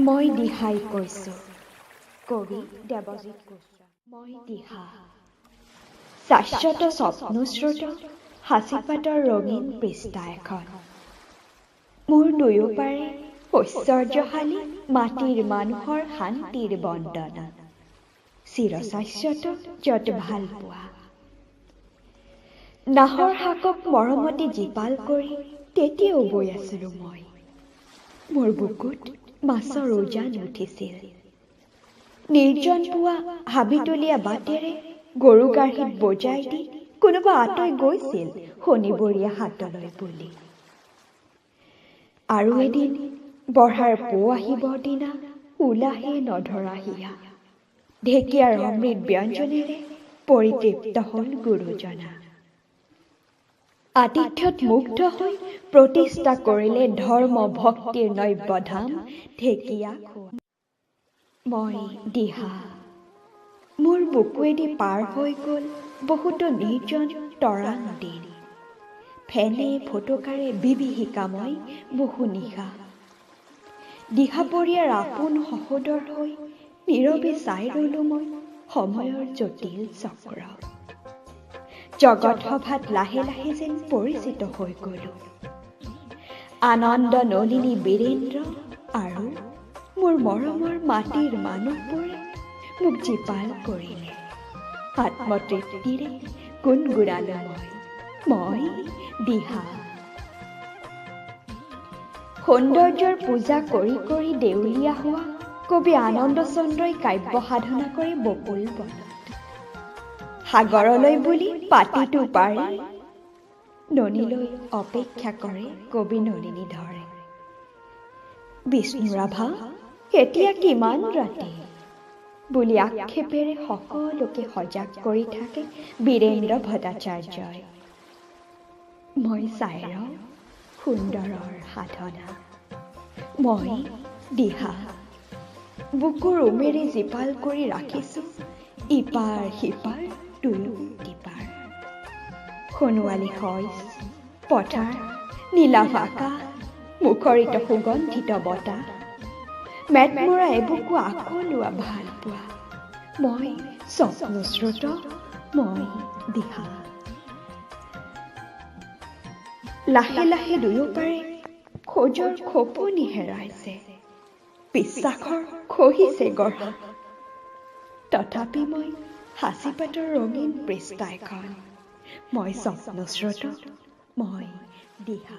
মই দিহাই কৈছোঁ। কবি দেৱজিৎ গোস্বামী। মই দিহা। শাশ্বত স্বপ্নস্ৰোত সাঁচিপাতৰ ৰঙীন পৃষ্ঠা এখন। মোৰ দুয়োপাৰে ঐশ্বৰ্যশালী মাটিৰ মানুহৰ শান্তিৰ বন্দনা। চিৰশাশ্বত য'ত ভাল পোৱা। নাহৰ শাকক মৰমতে জীপাল কৰি তেতিয়াও বৈ আছিলোঁ মই। মোৰ বুকুত মাছৰ উজান উঠিছিল। নিৰ্জন পুৱা হাবিতলীয়া বাটেৰে গৰু গাড়ীত বজাই দি কোনোবা আঁতৰি গৈছিল শনিবৰীয়া হাতলৈ বুলি। আৰু এদিন বঢ়াৰ পো আহিবৰ দিনা ওলাহে নধৰা হিয়া। ঢেকীয়াৰ অমৃত ব্যঞ্জনেৰে পৰিতৃপ্ত হ'ল গুৰুজনা। আতিথ্যত মুগ্ধ হৈ প্ৰতিষ্ঠা কৰিলে ধৰ্ম ভক্তিৰ নব্যধাম ঢেকীয়া খোৱা। মই দিহা। মোৰ বুকুৱেদি পাৰ হৈ গ'ল বহুতো নিৰ্জন তৰাং দিন। ফেনে ফোটোকাৰে বিভীষিকাময় বহু নিশা। দিহাপৰীয়াৰ আপোন সহোদৰ হৈ নীৰৱে চাই ৰ'লো মই সময়ৰ জটিল চক্ৰ। জগত সভাত লাহে লাহে যেন পৰিচিত হৈ গ'লো। আনন্দ নলিনী বীৰেন্দ্ৰ আৰু মোৰ মৰমৰ মাটিৰ মানুহবোৰে মোক জীপাল কৰিলে। আত্মতৃপ্তিৰে গুণগুণালো মই দিহা। সৌন্দৰ্যৰ পূজা কৰি কৰি দেউলীয়া হোৱা কবি আনন্দ চন্দ্ৰই কাব্য সাধনা কৰে বকুল বনত। সাগৰলৈ বুলি পাতিটো পাৰি ননীলৈ অপেক্ষা কৰে কবি নলিনী ধৰে। বিষ্ণুৰাভা এতিয়া কিমান ৰাতি বুলি আক্ষেপেৰে সকলোকে সজাগ কৰি থাকে বীৰেন্দ্ৰ ভট্টাচাৰ্যই। মই চাই ৰওঁ সুন্দৰৰ সাধনা। মই দিহা। বুকুৰ উমেৰে জীপাল কৰি ৰাখিছোঁ ইপাৰ সিপাৰ দুয়ো দিপাৰ। সোণোৱালী শইচ পথাৰ নীলাভ আকাশ মুখৰিত সুগন্ধিত বতাহ। মেটমৰা এবুকু আকলোৱা ভাল পোৱা। মই স্বপ্নস্ৰোত মই দিহা। লাহে লাহে দুয়োপাৰে খোজৰ খোপনি হেৰাইছে। বিশ্বাসৰ খহিছে গঢ়া। তথাপি মই সাঁচিপাতৰ ৰঙীন পৃষ্ঠা এখন। মই স্বপ্নস্ৰোত মই দিহা।